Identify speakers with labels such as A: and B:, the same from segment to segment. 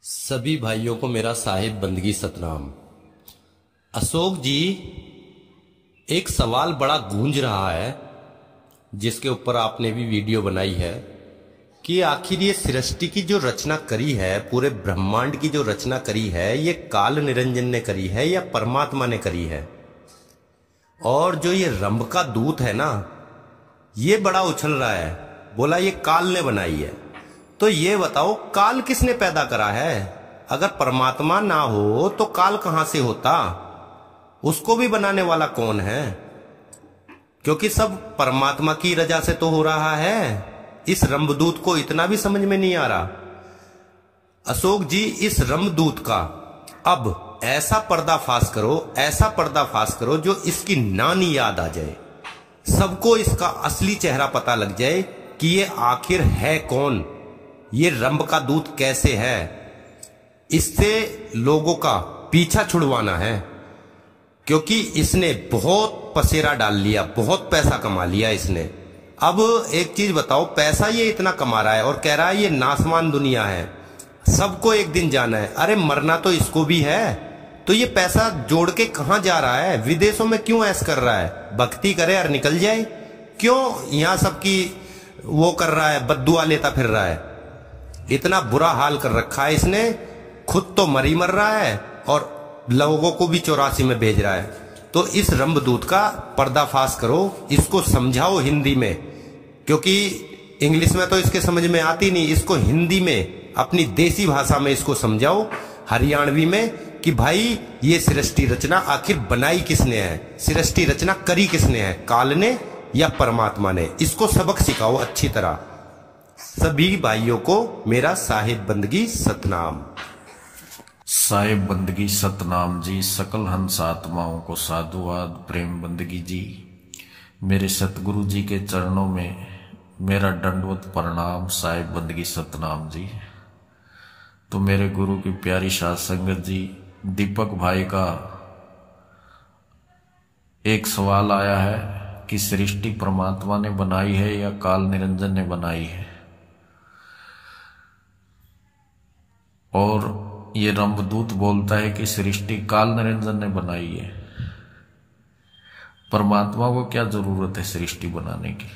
A: सभी भाइयों को मेरा साहिब बंदगी सतनाम। अशोक जी, एक सवाल बड़ा गूंज रहा है जिसके ऊपर आपने भी वीडियो बनाई है कि आखिर ये सृष्टि की जो रचना करी है, पूरे ब्रह्मांड की जो रचना करी है, ये काल निरंजन ने करी है या परमात्मा ने करी है। और जो ये रंभ का दूत है ना, ये बड़ा उछल रहा है, बोला ये काल ने बनाई है। तो ये बताओ, काल किसने पैदा करा है? अगर परमात्मा ना हो तो काल कहां से होता? उसको भी बनाने वाला कौन है? क्योंकि सब परमात्मा की रजा से तो हो रहा है। इस रंभदूत को इतना भी समझ में नहीं आ रहा। अशोक जी, इस रंभदूत का अब ऐसा पर्दाफाश करो, ऐसा पर्दाफाश करो जो इसकी नानी याद आ जाए, सबको इसका असली चेहरा पता लग जाए कि ये आखिर है कौन, ये रंभ का दूत कैसे है। इससे लोगों का पीछा छुड़वाना है, क्योंकि इसने बहुत पसेरा डाल लिया, बहुत पैसा कमा लिया इसने। अब एक चीज बताओ, पैसा ये इतना कमा रहा है और कह रहा है ये नासमान दुनिया है, सबको एक दिन जाना है। अरे मरना तो इसको भी है, तो ये पैसा जोड़ के कहां जा रहा है? विदेशों में क्यों ऐश कर रहा है? भक्ति करे और निकल जाए। क्यों यहां सबकी वो कर रहा है, बद्दुआ लेता फिर रहा है? इतना बुरा हाल कर रखा है इसने, खुद तो मरी मर रहा है और लोगों को भी 84 में भेज रहा है। तो इस रंभदूत का पर्दाफाश करो, इसको समझाओ हिंदी में, क्योंकि इंग्लिश में तो इसके समझ में आती नहीं। इसको हिंदी में, अपनी देसी भाषा में इसको समझाओ, हरियाणवी में, कि भाई ये सृष्टि रचना आखिर बनाई किसने है, सृष्टि रचना करी किसने है, काल ने या परमात्मा ने। इसको सबक सिखाओ अच्छी तरह। सभी भाइयों को मेरा साहिब बंदगी सतनाम।
B: साहिब बंदगी सतनाम जी। सकल हंस आत्माओं को साधुवाद प्रेम बंदगी जी। मेरे सतगुरु जी के चरणों में मेरा दंडवत प्रणाम। साहिब बंदगी सतनाम जी। तो मेरे गुरु की प्यारी साध संगत जी, दीपक भाई का एक सवाल आया है कि सृष्टि परमात्मा ने बनाई है या काल निरंजन ने बनाई है। और ये रंभदूत बोलता है कि सृष्टि काल निरंजन ने बनाई है। परमात्मा को क्या जरूरत है सृष्टि बनाने की?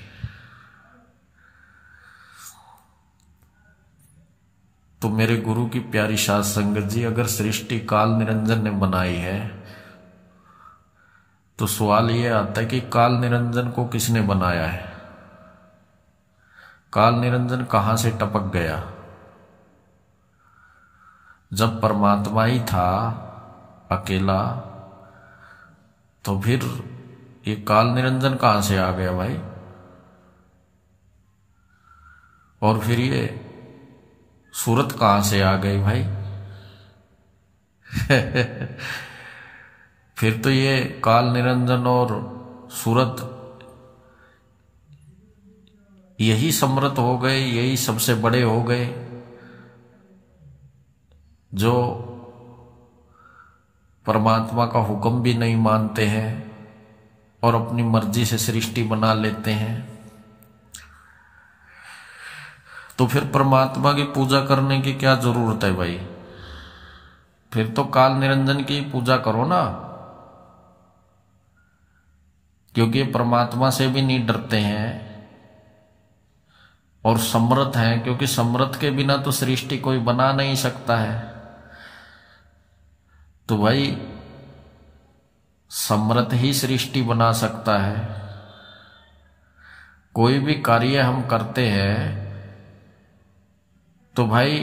B: तो मेरे गुरु की प्यारी साध संगत जी, अगर सृष्टि काल निरंजन ने बनाई है तो सवाल यह आता है कि काल निरंजन को किसने बनाया है? काल निरंजन कहां से टपक गया? जब परमात्मा ही था अकेला, तो फिर ये काल निरंजन कहां से आ गया भाई? और फिर ये सूरत कहां से आ गई भाई? फिर तो ये काल निरंजन और सूरत यही समृत हो गए, यही सबसे बड़े हो गए, जो परमात्मा का हुक्म भी नहीं मानते हैं और अपनी मर्जी से सृष्टि बना लेते हैं। तो फिर परमात्मा की पूजा करने की क्या जरूरत है भाई? फिर तो काल निरंजन की पूजा करो ना, क्योंकि परमात्मा से भी नहीं डरते हैं और समर्थ हैं, क्योंकि समर्थ के बिना तो सृष्टि कोई बना नहीं सकता है। तो भाई समर्थ ही सृष्टि बना सकता है। कोई भी कार्य हम करते हैं तो भाई,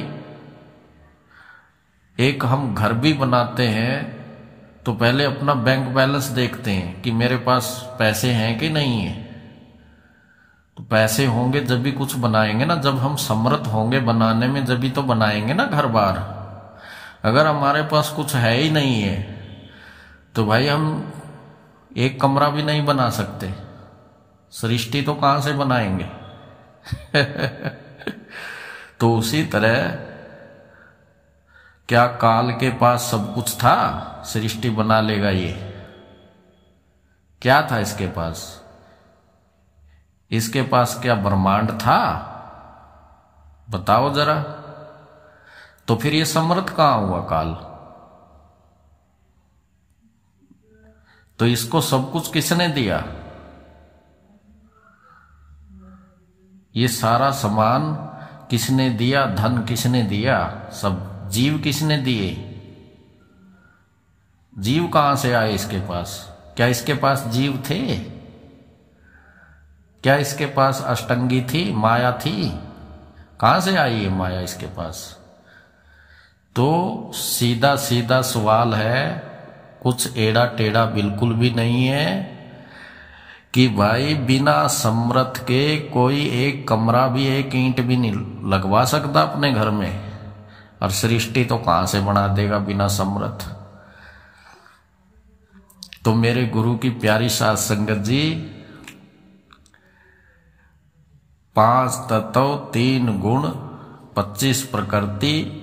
B: एक हम घर भी बनाते हैं तो पहले अपना बैंक बैलेंस देखते हैं कि मेरे पास पैसे हैं कि नहीं है। तो पैसे होंगे जब भी कुछ बनाएंगे ना, जब हम समर्थ होंगे बनाने में, जब भी तो बनाएंगे ना घर बार। अगर हमारे पास कुछ है ही नहीं है तो भाई हम एक कमरा भी नहीं बना सकते, सृष्टि तो कहां से बनाएंगे? तो उसी तरह क्या काल के पास सब कुछ था, सृष्टि बना लेगा ये? क्या था इसके पास? इसके पास क्या ब्रह्मांड था? बताओ जरा। तो फिर ये समर्थ कहां हुआ काल? तो इसको सब कुछ किसने दिया? ये सारा सामान किसने दिया? धन किसने दिया? सब जीव किसने दिए? जीव कहां से आए इसके पास? क्या इसके पास जीव थे? क्या इसके पास अष्टंगी थी, माया थी? कहां से आई ये माया इसके पास? तो सीधा सीधा सवाल है, कुछ एड़ा टेढ़ा बिल्कुल भी नहीं है कि भाई बिना समर्थ के कोई एक कमरा भी, एक ईंट भी नहीं लगवा सकता अपने घर में, और सृष्टि तो कहां से बना देगा बिना समर्थ? तो मेरे गुरु की प्यारी साध संगत जी, 5 तत्व, 3 गुण, 25 प्रकृति,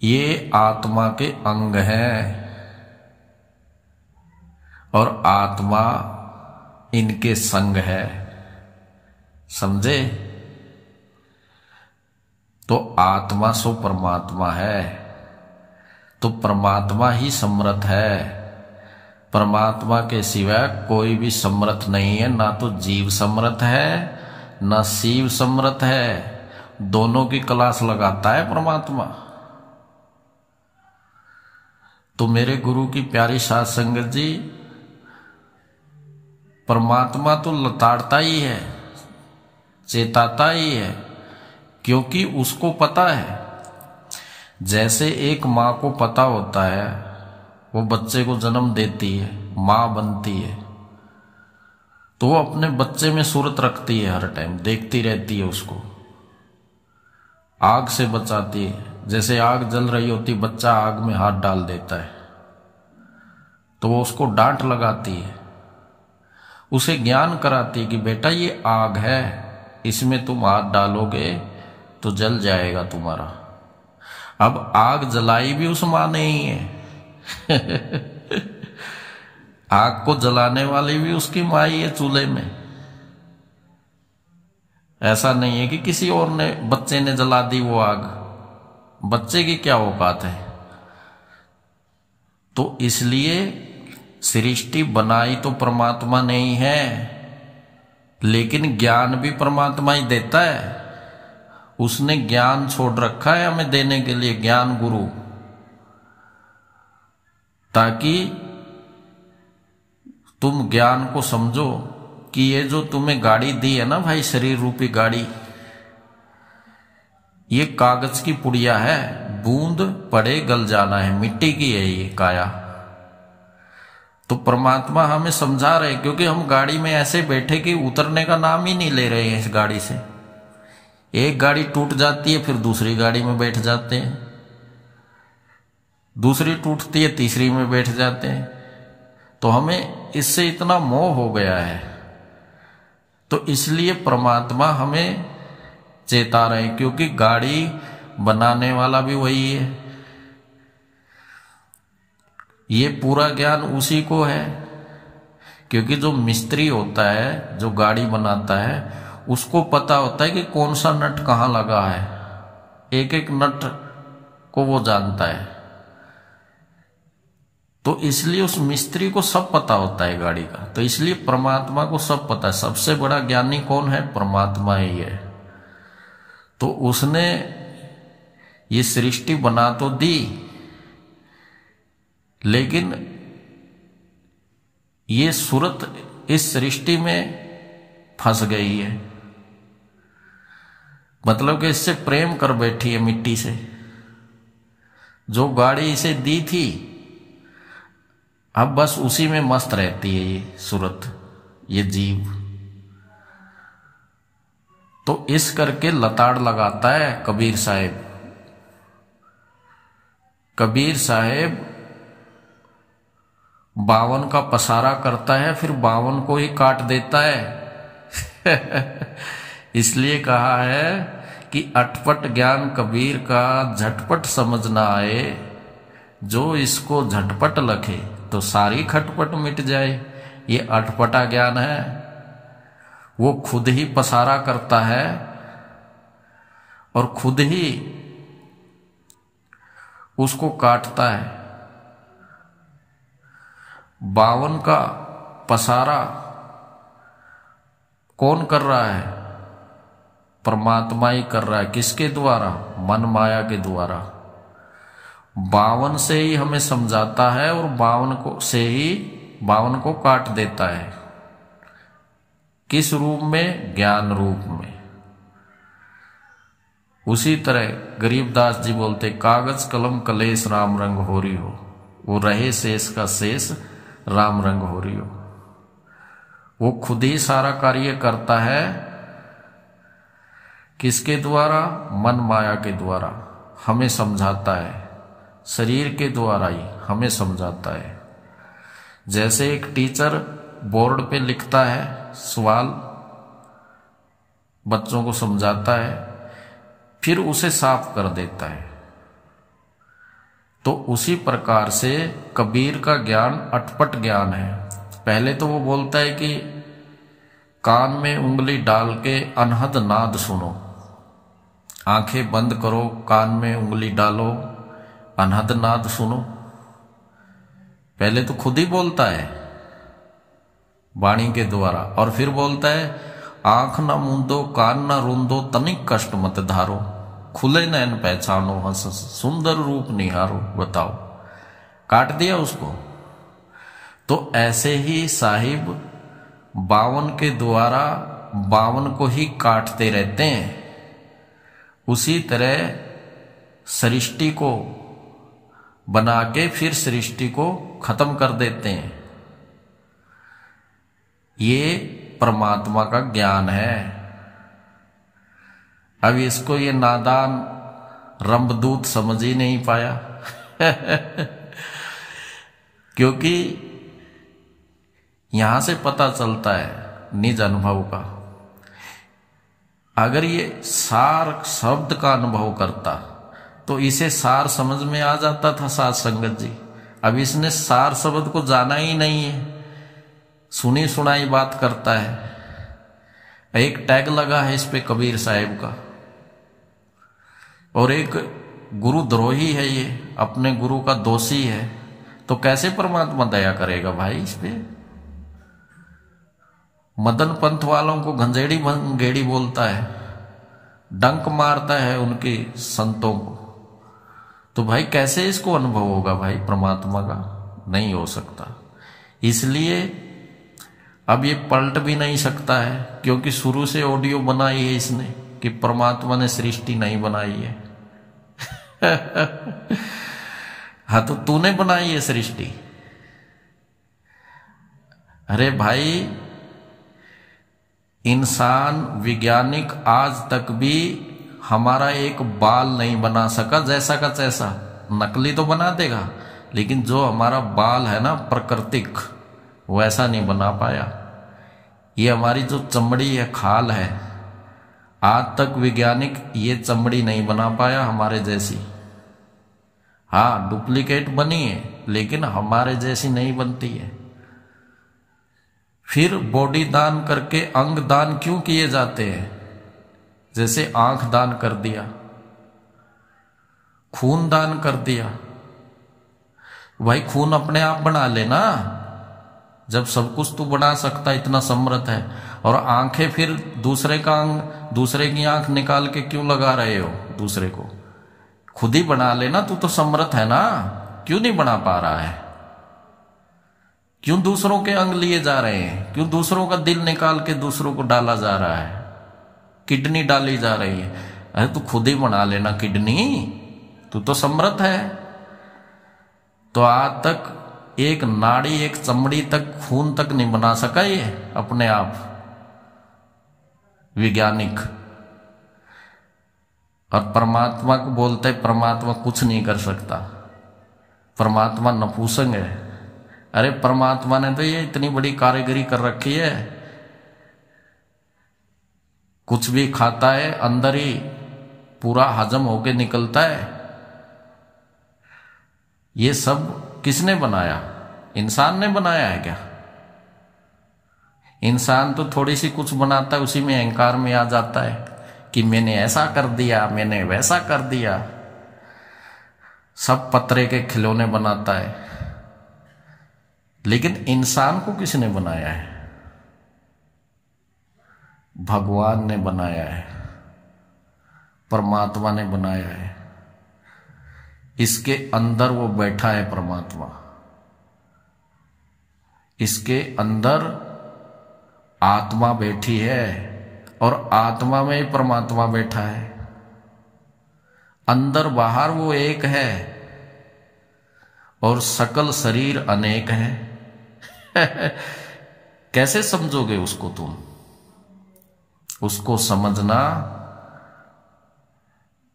B: ये आत्मा के अंग हैं और आत्मा इनके संग है। समझे? तो आत्मा सो परमात्मा है, तो परमात्मा ही समर्थ है। परमात्मा के सिवा कोई भी समर्थ नहीं है। ना तो जीव समर्थ है, ना शिव समर्थ है। दोनों की क्लास लगाता है परमात्मा। तो मेरे गुरु की प्यारी साध संगत जी, परमात्मा तो लताड़ता ही है, चेताता ही है, क्योंकि उसको पता है। जैसे एक माँ को पता होता है, वो बच्चे को जन्म देती है, माँ बनती है, तो वो अपने बच्चे में सूरत रखती है, हर टाइम देखती रहती है उसको, आग से बचाती है। जैसे आग जल रही होती, बच्चा आग में हाथ डाल देता है तो वो उसको डांट लगाती है, उसे ज्ञान कराती है कि बेटा ये आग है, इसमें तुम हाथ डालोगे तो जल जाएगा तुम्हारा। अब आग जलाई भी उस माँ ने ही है आग को जलाने वाली भी उसकी माँ ही है चूल्हे में। ऐसा नहीं है कि किसी और ने, बच्चे ने जला दी वो आग। बच्चे की क्या औकात है? तो इसलिए सृष्टि बनाई तो परमात्मा ने ही है, लेकिन ज्ञान भी परमात्मा ही देता है। उसने ज्ञान छोड़ रखा है हमें देने के लिए, ज्ञान गुरु, ताकि तुम ज्ञान को समझो कि ये जो तुम्हें गाड़ी दी है ना भाई, शरीर रूपी गाड़ी, ये कागज की पुड़िया है, बूंद पड़े गल जाना है, मिट्टी की है ये काया। तो परमात्मा हमें समझा रहे, क्योंकि हम गाड़ी में ऐसे बैठे कि उतरने का नाम ही नहीं ले रहे हैं इस गाड़ी से। एक गाड़ी टूट जाती है, फिर दूसरी गाड़ी में बैठ जाते हैं, दूसरी टूटती है, तीसरी में बैठ जाते हैं। तो हमें इससे इतना मोह हो गया है, तो इसलिए परमात्मा हमें चेता रहे, क्योंकि गाड़ी बनाने वाला भी वही है। ये पूरा ज्ञान उसी को है, क्योंकि जो मिस्त्री होता है, जो गाड़ी बनाता है, उसको पता होता है कि कौन सा नट कहाँ लगा है, एक एक नट को वो जानता है। तो इसलिए उस मिस्त्री को सब पता होता है गाड़ी का। तो इसलिए परमात्मा को सब पता है। सबसे बड़ा ज्ञानी कौन है? परमात्मा ही है। तो उसने ये सृष्टि बना तो दी, लेकिन ये सूरत इस सृष्टि में फंस गई है। मतलब कि इससे प्रेम कर बैठी है मिट्टी से। जो गाड़ी इसे दी थी, अब बस उसी में मस्त रहती है ये सूरत, ये जीव। तो इस करके लताड़ लगाता है कबीर साहेब। कबीर साहेब 52 का पसारा करता है, फिर 52 को ही काट देता है इसलिए कहा है कि अटपट ज्ञान कबीर का झटपट समझ ना आए, जो इसको झटपट लखे तो सारी खटपट मिट जाए। ये अटपटा ज्ञान है, वो खुद ही पसारा करता है और खुद ही उसको काटता है। 52 का पसारा कौन कर रहा है? परमात्मा ही कर रहा है। किसके द्वारा? मन माया के द्वारा। 52 से ही हमें समझाता है और 52 को से ही 52 को काट देता है। किस रूप में? ज्ञान रूप में। उसी तरह गरीबदास जी बोलते, कागज कलम कलेश राम रंग हो रही हो, वो रहे शेष का शेष राम रंग हो रही हो। वो खुद ही सारा कार्य करता है। किसके द्वारा? मन माया के द्वारा हमें समझाता है। शरीर के द्वारा ही हमें समझाता है। जैसे एक टीचर बोर्ड पे लिखता है सवाल, बच्चों को समझाता है, फिर उसे साफ कर देता है। तो उसी प्रकार से कबीर का ज्ञान अटपट ज्ञान है। पहले तो वो बोलता है कि कान में उंगली डाल के अनहद नाद सुनो। आंखें बंद करो, कान में उंगली डालो, अनहद नाद सुनो। पहले तो खुद ही बोलता है वाणी के द्वारा, और फिर बोलता है आंख न मूंदो, कान न रूंदो, तनिक कष्ट मत धारो, खुले नैन पहचानो, हंस सुंदर रूप निहारो। बताओ, काट दिया उसको। तो ऐसे ही साहिब 52 के द्वारा 52 को ही काटते रहते हैं। उसी तरह सृष्टि को बना के फिर सृष्टि को खत्म कर देते हैं। ये परमात्मा का ज्ञान है। अब इसको ये नादान रंभदूत समझ ही नहीं पाया क्योंकि यहां से पता चलता है निज अनुभव का। अगर ये सार शब्द का अनुभव करता तो इसे सार समझ में आ जाता था साध संगत जी। अब इसने सार शब्द को जाना ही नहीं है, सुनी सुनाई बात करता है। एक टैग लगा है इस पे कबीर साहिब का, और एक गुरु द्रोही है, ये अपने गुरु का दोषी है। तो कैसे परमात्मा दया करेगा भाई इस पे? मदन पंथ वालों को गंजेड़ी भंगेड़ी बोलता है, डंक मारता है उनके संतों को। तो भाई कैसे इसको अनुभव होगा भाई परमात्मा का? नहीं हो सकता। इसलिए अब ये पलट भी नहीं सकता है, क्योंकि शुरू से ऑडियो बनाई है इसने कि परमात्मा ने सृष्टि नहीं बनाई है हाँ, तो तूने बनाई है सृष्टि। अरे भाई, इंसान वैज्ञानिक आज तक भी हमारा एक बाल नहीं बना सका, जैसा का तैसा। नकली तो बना देगा, लेकिन जो हमारा बाल है ना प्राकृतिक, वैसा नहीं बना पाया। ये हमारी जो चमड़ी है, खाल है, आज तक वैज्ञानिक ये चमड़ी नहीं बना पाया हमारे जैसी। हाँ, डुप्लीकेट बनी है, लेकिन हमारे जैसी नहीं बनती है। फिर बॉडी दान करके अंग दान क्यों किए जाते हैं? जैसे आंख दान कर दिया, खून दान कर दिया। भाई खून अपने आप बना लेना, जब सब कुछ तू बना सकता, इतना समर्थ है। और आंखें फिर दूसरे का अंग, दूसरे की आंख निकाल के क्यों लगा रहे हो दूसरे को? खुद ही बना लेना, तू तो समर्थ है ना। क्यों नहीं बना पा रहा है? क्यों दूसरों के अंग लिए जा रहे हैं? क्यों दूसरों का दिल निकाल के दूसरों को डाला जा रहा है? किडनी डाली जा रही है। अरे तू खुद ही बना लेना किडनी, तू तो समर्थ है। तो आज तक एक नाड़ी, एक चमड़ी तक, खून तक नहीं बना सका ये अपने आप वैज्ञानिक। और परमात्मा को बोलते परमात्मा कुछ नहीं कर सकता, परमात्मा नपुंसक है। अरे परमात्मा ने तो ये इतनी बड़ी कारीगरी कर रखी है, कुछ भी खाता है अंदर ही पूरा हजम होके निकलता है। ये सब किसने बनाया? इंसान ने बनाया है क्या? इंसान तो थोड़ी सी कुछ बनाता है, उसी में अहंकार में आ जाता है कि मैंने ऐसा कर दिया, मैंने वैसा कर दिया। सब पत्रे के खिलौने बनाता है, लेकिन इंसान को किसने बनाया है? भगवान ने बनाया है, परमात्मा ने बनाया है। इसके अंदर वो बैठा है परमात्मा, इसके अंदर आत्मा बैठी है और आत्मा में ही परमात्मा बैठा है। अंदर बाहर वो एक है और सकल शरीर अनेक है। कैसे समझोगे उसको तुम? उसको समझना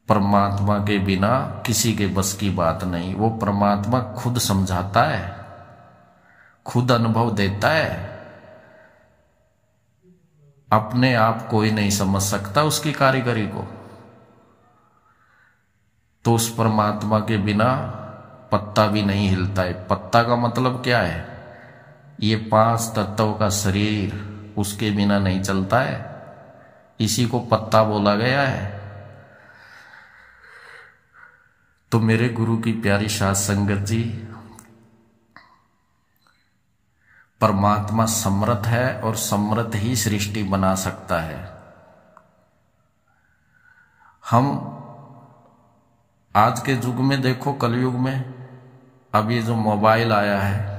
B: परमात्मा के बिना किसी के बस की बात नहीं। वो परमात्मा खुद समझाता है, खुद अनुभव देता है। अपने आप कोई नहीं समझ सकता उसकी कारीगरी को। तो उस परमात्मा के बिना पत्ता भी नहीं हिलता है। पत्ता का मतलब क्या है? ये 5 तत्वों का शरीर उसके बिना नहीं चलता है, इसी को पत्ता बोला गया है। तो मेरे गुरु की प्यारी साध संगत जी, परमात्मा समर्थ है और समर्थ ही सृष्टि बना सकता है। हम आज के युग में देखो, कलयुग में अब ये जो मोबाइल आया है,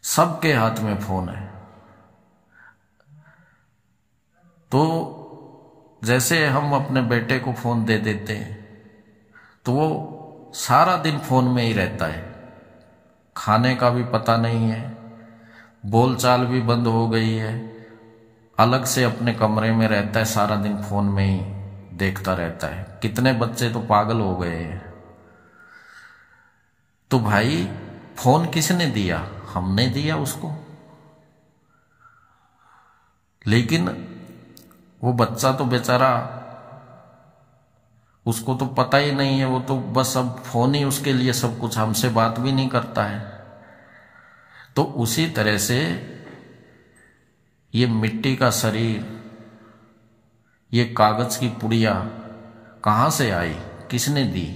B: सबके हाथ में फोन है। तो जैसे हम अपने बेटे को फोन दे देते हैं तो वो सारा दिन फोन में ही रहता है, खाने का भी पता नहीं है, बोलचाल भी बंद हो गई है, अलग से अपने कमरे में रहता है, सारा दिन फोन में ही देखता रहता है। कितने बच्चे तो पागल हो गए हैं। तो भाई फोन किसने दिया? हमने दिया उसको। लेकिन वो बच्चा तो बेचारा, उसको तो पता ही नहीं है, वो तो बस अब फोन ही उसके लिए सब कुछ, हमसे बात भी नहीं करता है। तो उसी तरह से ये मिट्टी का शरीर, ये कागज की पुड़िया कहां से आई? किसने दी?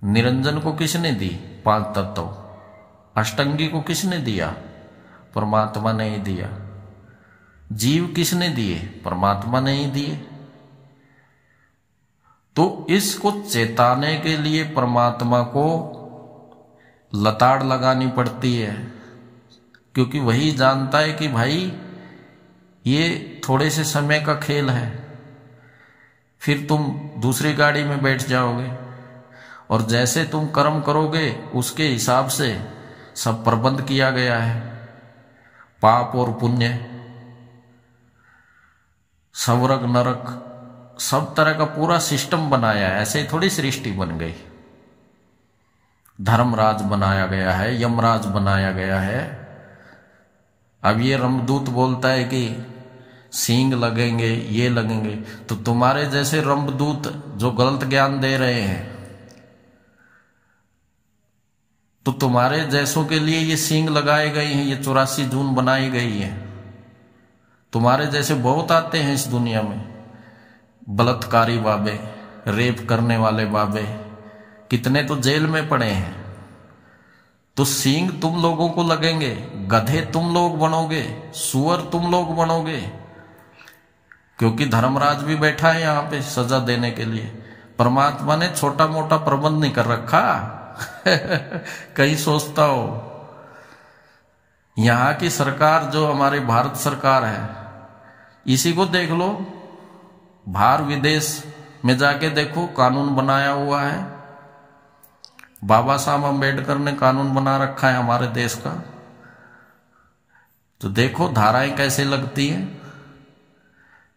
B: निरंजन को किसने दी? 5 तत्व। अष्टंगी को किसने दिया? परमात्मा ने ही दिया। जीव किसने दिए? परमात्मा ने ही दिए। तो इसको चेताने के लिए परमात्मा को लताड़ लगानी पड़ती है, क्योंकि वही जानता है कि भाई ये थोड़े से समय का खेल है, फिर तुम दूसरी गाड़ी में बैठ जाओगे और जैसे तुम कर्म करोगे उसके हिसाब से सब प्रबंध किया गया है। पाप और पुण्य, स्वर्ग नरक, सब तरह का पूरा सिस्टम बनाया है। ऐसे ही थोड़ी सृष्टि बन गई। धर्मराज बनाया गया है, यमराज बनाया गया है। अब ये रमदूत बोलता है कि सींग लगेंगे, ये लगेंगे, तो तुम्हारे जैसे रमदूत जो गलत ज्ञान दे रहे हैं, तो तुम्हारे जैसों के लिए ये सींग लगाए गए हैं, ये 84 जून बनाई गई है। तुम्हारे जैसे बहुत आते हैं इस दुनिया में, बलात्कारी बाबे, रेप करने वाले बाबे, कितने तो जेल में पड़े हैं। तो सींग तुम लोगों को लगेंगे, गधे तुम लोग बनोगे, सुअर तुम लोग बनोगे, क्योंकि धर्मराज भी बैठा है यहाँ पे सजा देने के लिए। परमात्मा ने छोटा मोटा प्रबंध नहीं कर रखा। कहीं सोचता हो यहाँ की सरकार जो हमारी भारत सरकार है, इसी को देख लो, बाहर विदेश में जाके देखो, कानून बनाया हुआ है। बाबा साहब अम्बेडकर ने कानून बना रखा है हमारे देश का। तो देखो धाराएं कैसे लगती हैं।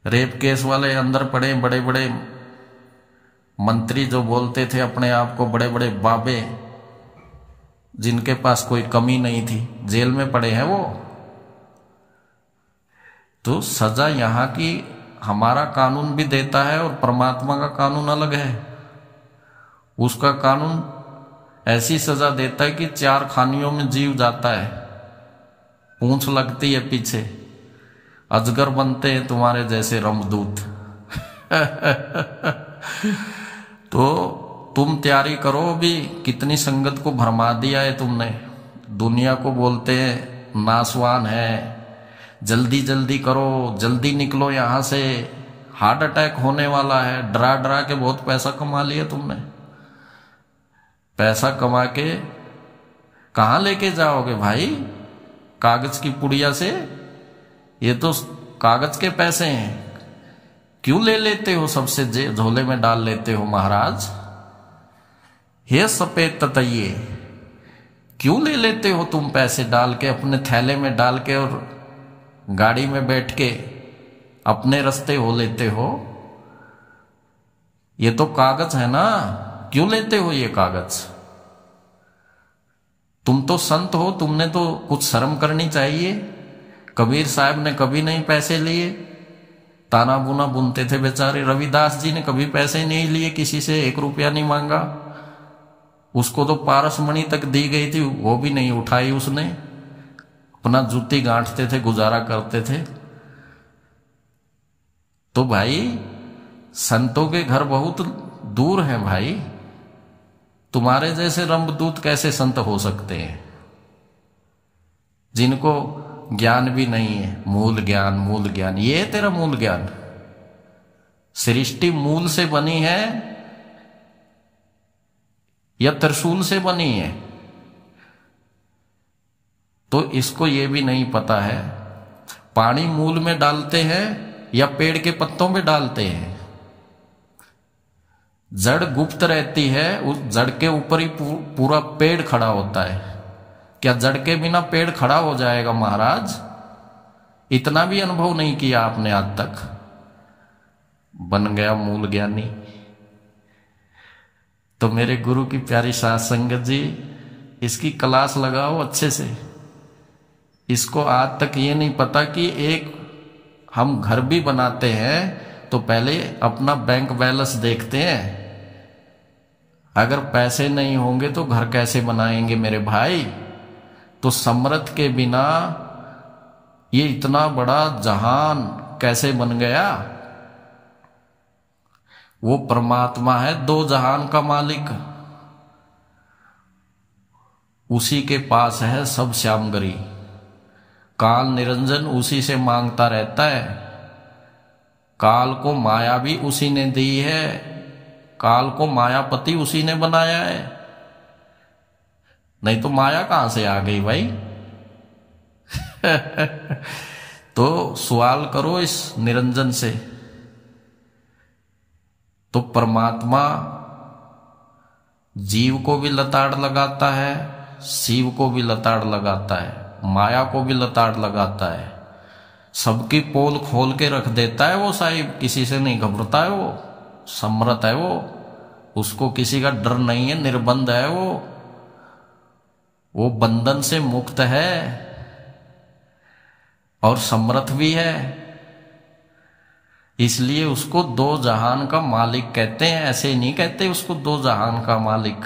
B: रेप केस वाले अंदर पड़े, बड़े बड़े मंत्री जो बोलते थे अपने आप को बड़े बड़े बाबे, जिनके पास कोई कमी नहीं थी, जेल में पड़े हैं वो। तो सजा यहाँ की हमारा कानून भी देता है और परमात्मा का कानून अलग है। उसका कानून ऐसी सजा देता है कि 4 खानियों में जीव जाता है, पूंछ लगती है पीछे, अजगर बनते हैं तुम्हारे जैसे रमदूत। तो तुम तैयारी करो, भी कितनी संगत को भरमा दिया है तुमने। दुनिया को बोलते हैं नासवान है, जल्दी जल्दी करो, जल्दी निकलो यहां से, हार्ट अटैक होने वाला है। डरा डरा के बहुत पैसा कमा लिया तुमने। पैसा कमा के कहां लेके जाओगे भाई? कागज की पुड़िया से? ये तो कागज के पैसे हैं, क्यों ले लेते हो? सबसे झोले में डाल लेते हो महाराज। हे सफेद ततैये, क्यों ले लेते हो तुम पैसे डाल के, अपने थैले में डाल के, और गाड़ी में बैठ के अपने रास्ते हो लेते हो? ये तो कागज है ना, क्यों लेते हो ये कागज? तुम तो संत हो, तुमने तो कुछ शर्म करनी चाहिए। कबीर साहब ने कभी नहीं पैसे लिए, ताना बुना बुनते थे बेचारे। रविदास जी ने कभी पैसे नहीं लिए किसी से, 1 रुपया नहीं मांगा। उसको तो पारसमणि तक दी गई थी, वो भी नहीं उठाई उसने। अपना जूती गांठते थे, गुजारा करते थे। तो भाई संतों के घर बहुत दूर है भाई। तुम्हारे जैसे रंबदूत कैसे संत हो सकते हैं, जिनको ज्ञान भी नहीं है? मूल ज्ञान, मूल ज्ञान, ये है तेरा मूल ज्ञान? सृष्टि मूल से बनी है या त्रिशूल से बनी है? तो इसको ये भी नहीं पता है। पानी मूल में डालते हैं या पेड़ के पत्तों में डालते हैं? जड़ गुप्त रहती है, उस जड़ के ऊपर ही पूरा पेड़ खड़ा होता है। क्या जड़ के बिना पेड़ खड़ा हो जाएगा महाराज? इतना भी अनुभव नहीं किया आपने आज तक। बन गया मूल ज्ञानी। तो मेरे गुरु की प्यारी साथ संगत जी, इसकी क्लास लगाओ अच्छे से। इसको आज तक ये नहीं पता कि एक हम घर भी बनाते हैं तो पहले अपना बैंक बैलेंस देखते हैं। अगर पैसे नहीं होंगे तो घर कैसे बनाएंगे मेरे भाई? तो समर्थ के बिना ये इतना बड़ा जहान कैसे बन गया? वो परमात्मा है 2 जहान का मालिक, उसी के पास है सब श्यामगरी। काल निरंजन उसी से मांगता रहता है। काल को माया भी उसी ने दी है, काल को मायापति उसी ने बनाया है। नहीं तो माया कहां से आ गई भाई? तो सवाल करो इस निरंजन से। तो परमात्मा जीव को भी लताड़ लगाता है, शिव को भी लताड़ लगाता है, माया को भी लताड़ लगाता है। सबकी पोल खोल के रख देता है वो साहिब, किसी से नहीं घबराता है वो। समर्थ है वो, उसको किसी का डर नहीं है, निर्बंध है वो बंधन से मुक्त है और समर्थ भी है। इसलिए उसको 2 जहान का मालिक कहते हैं। ऐसे नहीं कहते उसको 2 जहान का मालिक,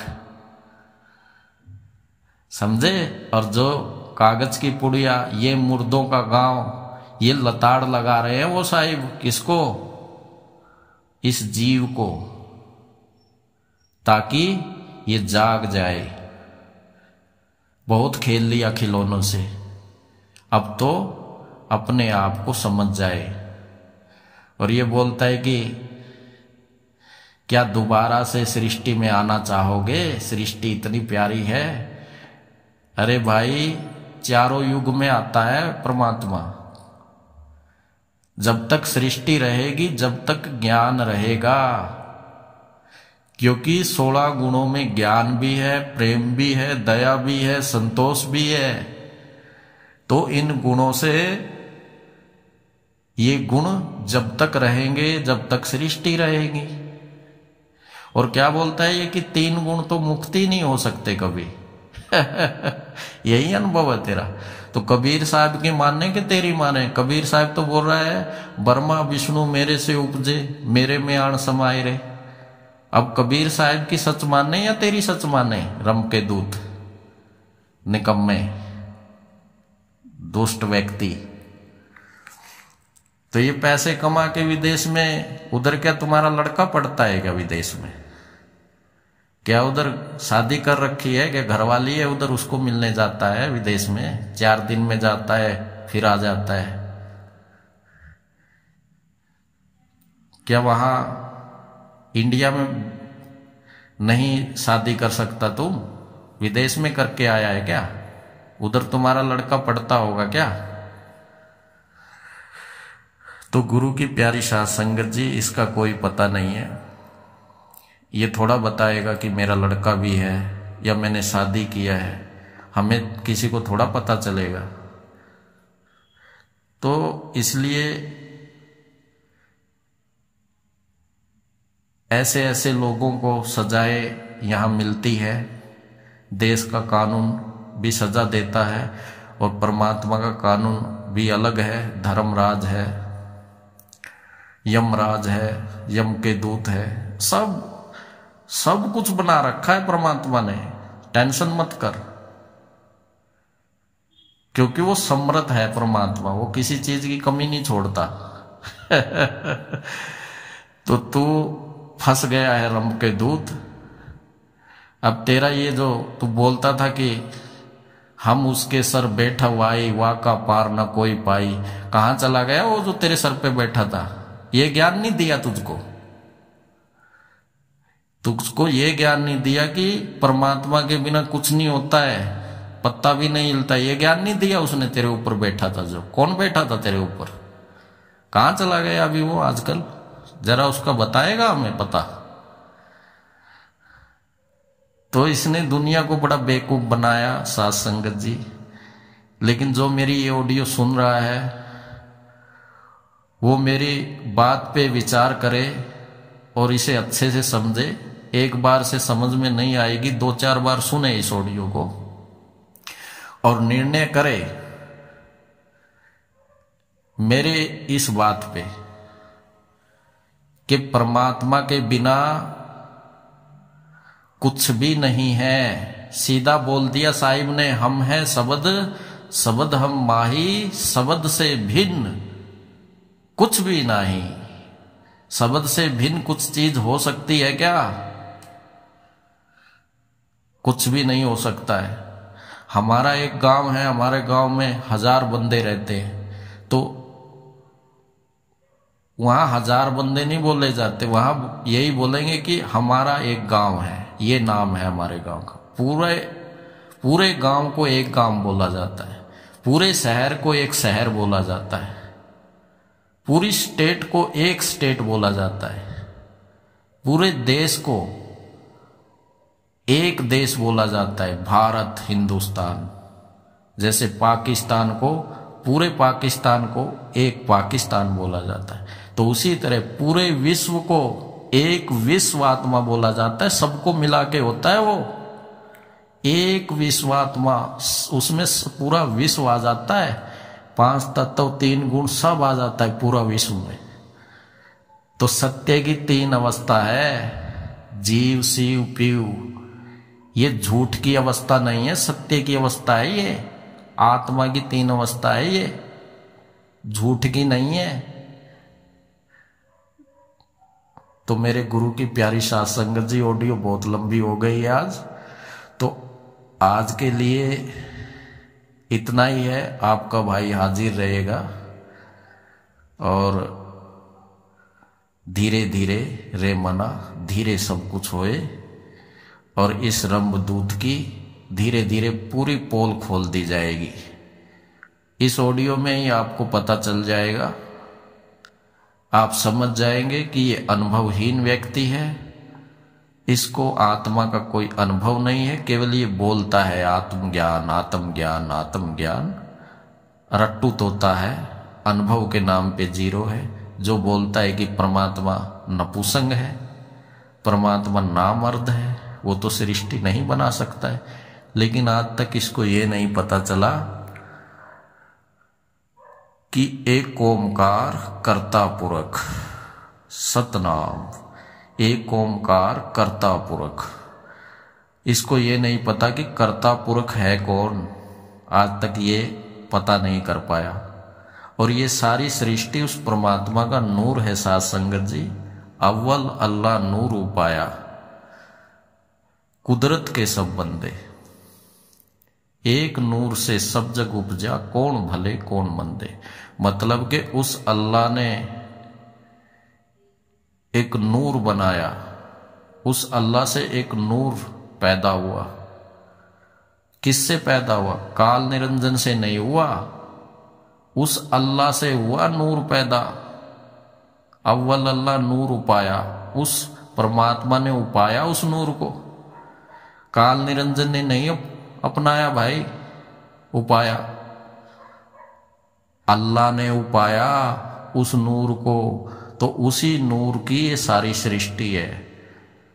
B: समझे? और जो कागज की पुड़िया, ये मुर्दों का गांव, ये लताड़ लगा रहे हैं वो साहिब। किसको? इस जीव को, ताकि ये जाग जाए। बहुत खेल लिया खिलौनों से, अब तो अपने आप को समझ जाए। और ये बोलता है कि क्या दोबारा से सृष्टि में आना चाहोगे? सृष्टि इतनी प्यारी है। अरे भाई, चारों युग में आता है परमात्मा। जब तक सृष्टि रहेगी, जब तक ज्ञान रहेगा, क्योंकि 16 गुणों में ज्ञान भी है, प्रेम भी है, दया भी है, संतोष भी है। तो इन गुणों से, ये गुण जब तक रहेंगे, जब तक सृष्टि रहेगी। और क्या बोलता है ये कि 3 गुण तो मुक्ति नहीं हो सकते कभी। यही अनुभव है तेरा। तो कबीर साहब की मानने के तेरी माने? कबीर साहब तो बोल रहा है ब्रह्मा विष्णु मेरे से उपजे, मेरे में आण समाये रे। अब कबीर साहब की सच माने या तेरी सच माने? रम के दूत, निकम्मे, दुष्ट व्यक्ति। तो ये पैसे कमा के विदेश में, उधर क्या तुम्हारा लड़का पढ़ता है क्या विदेश में? क्या उधर शादी कर रखी है, क्या घरवाली है उधर, उसको मिलने जाता है विदेश में, 4 दिन में जाता है फिर आ जाता है। क्या वहां इंडिया में नहीं शादी कर सकता तुम? विदेश में करके आया है क्या? उधर तुम्हारा लड़का पढ़ता होगा क्या? तो गुरु की प्यारी साध संगत जी, इसका कोई पता नहीं है। ये थोड़ा बताएगा कि मेरा लड़का भी है या मैंने शादी किया है, हमें किसी को थोड़ा पता चलेगा। तो इसलिए ऐसे ऐसे लोगों को सजाए यहां मिलती है। देश का कानून भी सजा देता है और परमात्मा का कानून भी अलग है। धर्मराज है, यमराज है, यम के दूत है, सब कुछ बना रखा है परमात्मा ने। टेंशन मत कर, क्योंकि वो समर्थ है परमात्मा, वो किसी चीज की कमी नहीं छोड़ता। तो तू फंस गया है रंभ के दूत। अब तेरा ये जो तू बोलता था कि हम उसके सर बैठा वाई, वा का पार न कोई पाई, कहां चला गया वो जो तेरे सर पे बैठा था? ये ज्ञान नहीं दिया तुझको ये ज्ञान नहीं दिया कि परमात्मा के बिना कुछ नहीं होता है, पत्ता भी नहीं हिलता। ये ज्ञान नहीं दिया उसने तेरे ऊपर बैठा था। जो कौन बैठा था तेरे ऊपर? कहां चला गया अभी वो आजकल? जरा उसका बताएगा हमें पता। तो इसने दुनिया को बड़ा बेवकूफ बनाया साध संगत जी। लेकिन जो मेरी ये ऑडियो सुन रहा है वो मेरी बात पे विचार करे और इसे अच्छे से समझे। एक बार से समझ में नहीं आएगी, 2-4 बार सुने इस ऑडियो को और निर्णय करे मेरे इस बात पे कि परमात्मा के बिना कुछ भी नहीं है। सीधा बोल दिया साहिब ने, हम हैं शब्द, शब्द हम माही, शब्द से भिन्न कुछ भी नहीं। शब्द से भिन्न कुछ चीज हो सकती है क्या? कुछ भी नहीं हो सकता है। हमारा एक गांव है, हमारे गांव में 1000 बंदे रहते हैं, तो वहां 1000 बंदे नहीं बोले जाते, वहां यही बोलेंगे कि हमारा एक गांव है, ये नाम है हमारे गांव का। पूरे गांव को एक गांव बोला जाता है, पूरे शहर को एक शहर बोला जाता है, पूरी स्टेट को एक स्टेट बोला जाता है, पूरे देश को एक देश बोला जाता है, भारत हिंदुस्तान। जैसे पाकिस्तान को, पूरे पाकिस्तान को एक पाकिस्तान बोला जाता है, तो उसी तरह पूरे विश्व को एक विश्वात्मा बोला जाता है। सबको मिला के होता है वो एक विश्वात्मा, उसमें पूरा विश्व आ जाता है। 5 तत्व 3 गुण सब आ जाता है पूरा विश्व में। तो सत्य की 3 अवस्था है, जीव शिव पीव। ये झूठ की अवस्था नहीं है, सत्य की अवस्था है। ये आत्मा की 3 अवस्था है, ये झूठ की नहीं है। तो मेरे गुरु की प्यारी साध संगत जी, ऑडियो बहुत लंबी हो गई है आज, तो आज के लिए इतना ही है। आपका भाई हाजिर रहेगा और धीरे धीरे रे मना, धीरे सब कुछ होए और इस रंभदूत की धीरे धीरे पूरी पोल खोल दी जाएगी। इस ऑडियो में ही आपको पता चल जाएगा, आप समझ जाएंगे कि ये अनुभवहीन व्यक्ति है, इसको आत्मा का कोई अनुभव नहीं है, केवल ये बोलता है आत्मज्ञान आत्मज्ञान आत्मज्ञान। रट्टू तोता है, अनुभव के नाम पे 0 है। जो बोलता है कि परमात्मा नपुंसक है, परमात्मा नामर्द है, वो तो सृष्टि नहीं बना सकता है। लेकिन आज तक इसको ये नहीं पता चला कि एक ओमकार कर्ता पुरख, सतनाम, एक ओमकार कर्ता पुरख। इसको ये नहीं पता कि कर्ता पुरख है कौन, आज तक ये पता नहीं कर पाया। और ये सारी सृष्टि उस परमात्मा का नूर है साध संगत जी। अव्वल अल्लाह नूर उपाया। कुदरत के सब बंदे, एक नूर से सब जग उपजा, कौन भले कौन मंदे। मतलब कि उस अल्लाह ने एक नूर बनाया, उस अल्लाह से एक नूर पैदा हुआ। किससे पैदा हुआ? काल निरंजन से नहीं हुआ, उस अल्लाह से हुआ नूर पैदा। अव्वल अल्लाह नूर उपाया, उस परमात्मा ने उपाया उस नूर को। काल निरंजन ने नहीं अपनाया भाई उपाया, अल्लाह ने उपाया उस नूर को। तो उसी नूर की ये सारी सृष्टि है।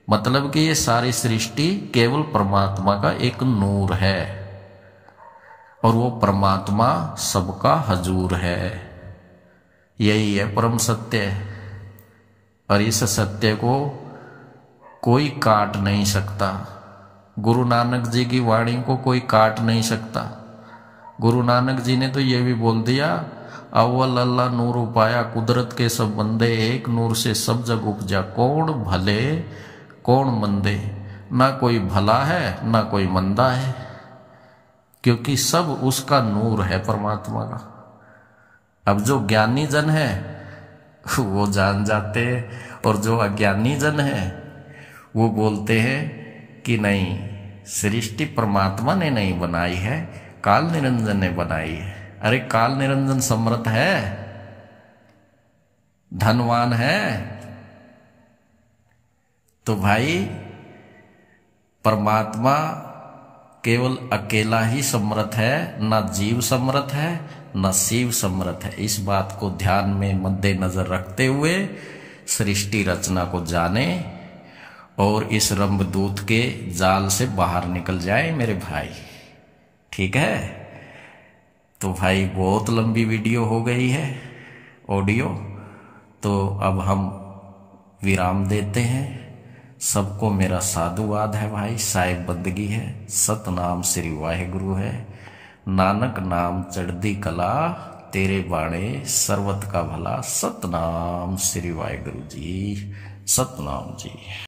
B: मतलब कि ये सारी सृष्टि केवल परमात्मा का एक नूर है, और वो परमात्मा सबका हजूर है। यही है परम सत्य, और इस सत्य को कोई काट नहीं सकता। गुरु नानक जी की वाणी को कोई काट नहीं सकता। गुरु नानक जी ने तो ये भी बोल दिया, अव्वल अल्लाह नूर उपाया, कुदरत के सब बंदे, एक नूर से सब जग उपजा, कौन भले कौन मंदे। ना कोई भला है ना कोई मंदा है, क्योंकि सब उसका नूर है परमात्मा का। अब जो ज्ञानी जन है वो जान जाते हैं, और जो अज्ञानी जन है वो बोलते हैं कि नहीं, सृष्टि परमात्मा ने नहीं बनाई है, काल निरंजन ने बनाई है। अरे काल निरंजन समर्थ है, धनवान है, तो भाई परमात्मा केवल अकेला ही समर्थ है, ना जीव समर्थ है ना शिव समर्थ है। इस बात को ध्यान में मद्देनजर रखते हुए सृष्टि रचना को जाने और इस रंभदूत के जाल से बाहर निकल जाए मेरे भाई। ठीक है, तो भाई बहुत लंबी वीडियो हो गई है, ऑडियो, तो अब हम विराम देते हैं। सबको मेरा साधुवाद है भाई, साहिब बंदगी है, सतनाम श्री वाहेगुरु है। नानक नाम चढ़दी कला, तेरे बाणे सर्वत का भला। सतनाम श्री वाहेगुरु जी, सतनाम जी।